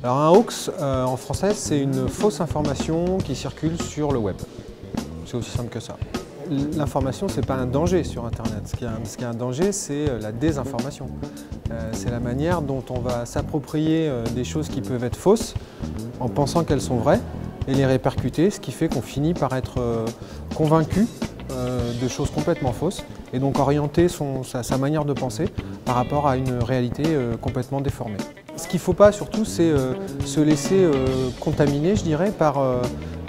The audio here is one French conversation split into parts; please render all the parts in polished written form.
Alors un hoax, en français, c'est une fausse information qui circule sur le web. C'est aussi simple que ça. L'information, ce n'est pas un danger sur Internet. Ce qui est un danger, c'est la désinformation. C'est la manière dont on va s'approprier des choses qui peuvent être fausses en pensant qu'elles sont vraies et les répercuter, ce qui fait qu'on finit par être convaincu de choses complètement fausses et donc orienter sa manière de penser par rapport à une réalité complètement déformée. Ce qu'il ne faut pas surtout, c'est se laisser contaminer, je dirais, par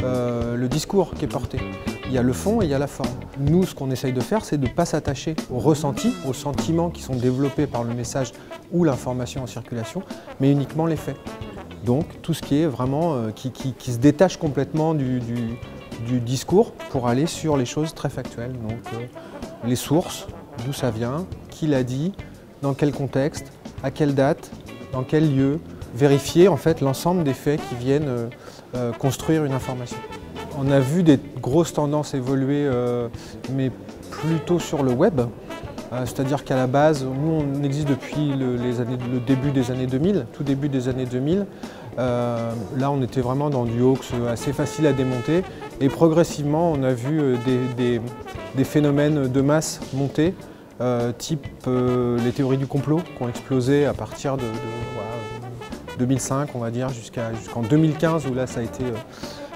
le discours qui est porté. Il y a le fond et il y a la forme. Nous, ce qu'on essaye de faire, c'est de ne pas s'attacher aux ressentis, aux sentiments qui sont développés par le message ou l'information en circulation, mais uniquement les faits. Donc tout ce qui est vraiment, qui se détache complètement du discours pour aller sur les choses très factuelles. Donc les sources, d'où ça vient, qui l'a dit, dans quel contexte, à quelle date, dans quel lieu. Vérifier en fait l'ensemble des faits qui viennent construire une information. On a vu des grosses tendances évoluer, mais plutôt sur le web. C'est-à-dire qu'à la base, nous on existe depuis le début des années 2000, tout début des années 2000. Là on était vraiment dans du hoax assez facile à démonter et progressivement on a vu des phénomènes de masse monter, type les théories du complot qui ont explosé à partir de 2005 on va dire jusqu'en 2015 où là ça a été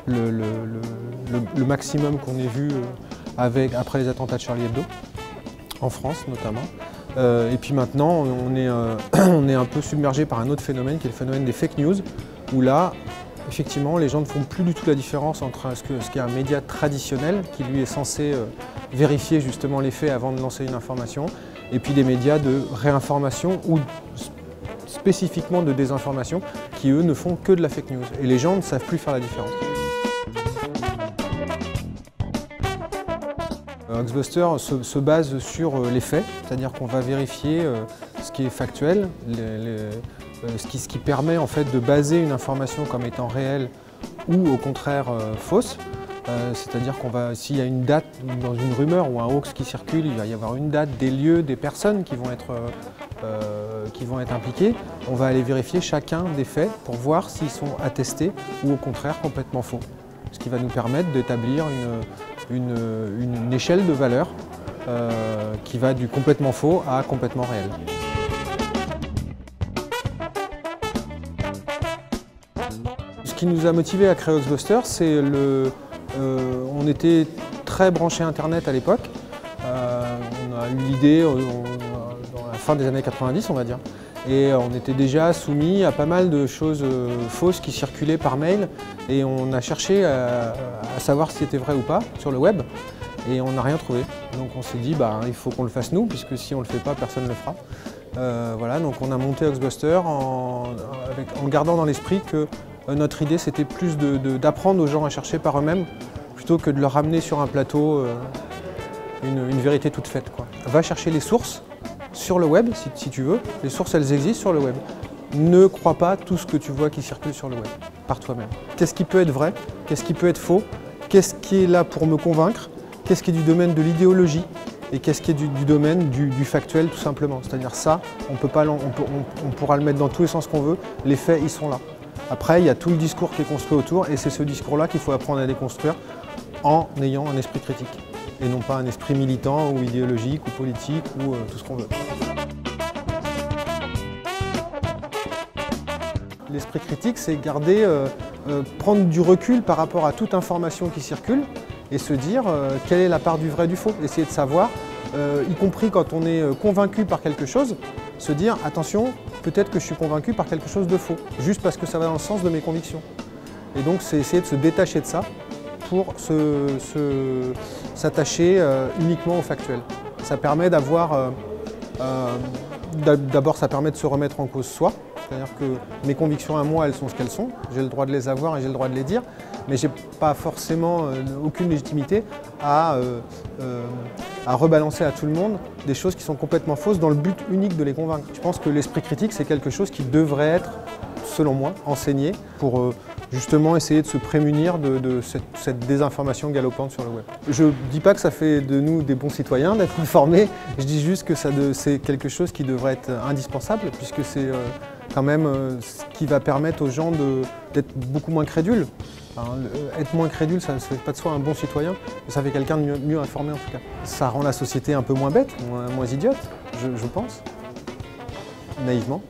le maximum qu'on ait vu après les attentats de Charlie Hebdo, en France notamment. Et puis maintenant, on est un peu submergé par un autre phénomène qui est le phénomène des fake news, où là, effectivement, les gens ne font plus du tout la différence entre ce qu'est un média traditionnel, qui lui est censé vérifier justement les faits avant de lancer une information, et puis des médias de réinformation ou spécifiquement de désinformation, qui eux ne font que de la fake news. Et les gens ne savent plus faire la différence. Hoaxbuster se base sur les faits, c'est-à-dire qu'on va vérifier ce qui est factuel, ce qui permet en fait de baser une information comme étant réelle ou au contraire fausse. C'est-à-dire s'il y a une date dans une rumeur ou un hoax qui circule, il va y avoir une date, des lieux, des personnes qui vont être impliquées. On va aller vérifier chacun des faits pour voir s'ils sont attestés ou au contraire complètement faux. Ce qui va nous permettre d'établir une échelle de valeur qui va du complètement faux à complètement réel. Ce qui nous a motivé à créer Hoaxbuster, c'est on était très branché Internet à l'époque. On a eu l'idée dans la fin des années 90, on va dire. Et on était déjà soumis à pas mal de choses fausses qui circulaient par mail et on a cherché à savoir si c'était vrai ou pas sur le web et on n'a rien trouvé. Donc on s'est dit il faut qu'on le fasse nous puisque si on ne le fait pas, personne ne le fera. Voilà, donc on a monté Hoaxbuster en gardant dans l'esprit que notre idée c'était plus d'apprendre aux gens à chercher par eux-mêmes plutôt que de leur ramener sur un plateau une vérité toute faite, quoi. Va chercher les sources sur le web, si tu veux. Les sources, elles existent sur le web. Ne crois pas tout ce que tu vois qui circule sur le web, par toi-même. Qu'est-ce qui peut être vrai? Qu'est-ce qui peut être faux? Qu'est-ce qui est là pour me convaincre? Qu'est-ce qui est du domaine de l'idéologie? Et qu'est-ce qui est du domaine du factuel, tout simplement? C'est-à-dire ça, on pourra le mettre dans tous les sens qu'on veut. Les faits, ils sont là. Après, il y a tout le discours qui est construit autour et c'est ce discours-là qu'il faut apprendre à déconstruire en ayant un esprit critique. Et non pas un esprit militant ou idéologique ou politique ou tout ce qu'on veut. L'esprit critique, c'est prendre du recul par rapport à toute information qui circule et se dire quelle est la part du vrai du faux. Essayer de savoir, y compris quand on est convaincu par quelque chose, se dire attention, peut-être que je suis convaincu par quelque chose de faux, juste parce que ça va dans le sens de mes convictions. Et donc c'est essayer de se détacher de ça pour s'attacher uniquement au factuel. Ça permet d'abord ça permet de se remettre en cause soi, c'est-à-dire que mes convictions à moi, elles sont ce qu'elles sont, j'ai le droit de les avoir et j'ai le droit de les dire, mais j'ai pas forcément aucune légitimité à rebalancer à tout le monde des choses qui sont complètement fausses dans le but unique de les convaincre. Je pense que l'esprit critique, c'est quelque chose qui devrait être, selon moi, enseigné pour justement essayer de se prémunir de cette désinformation galopante sur le web. Je ne dis pas que ça fait de nous des bons citoyens d'être informés, je dis juste que c'est quelque chose qui devrait être indispensable puisque quand même ce qui va permettre aux gens d'être beaucoup moins crédules. Enfin, être moins crédule, ça ne fait pas de soi un bon citoyen, mais ça fait quelqu'un de mieux informé en tout cas. Ça rend la société un peu moins bête, moins idiote, je pense, naïvement.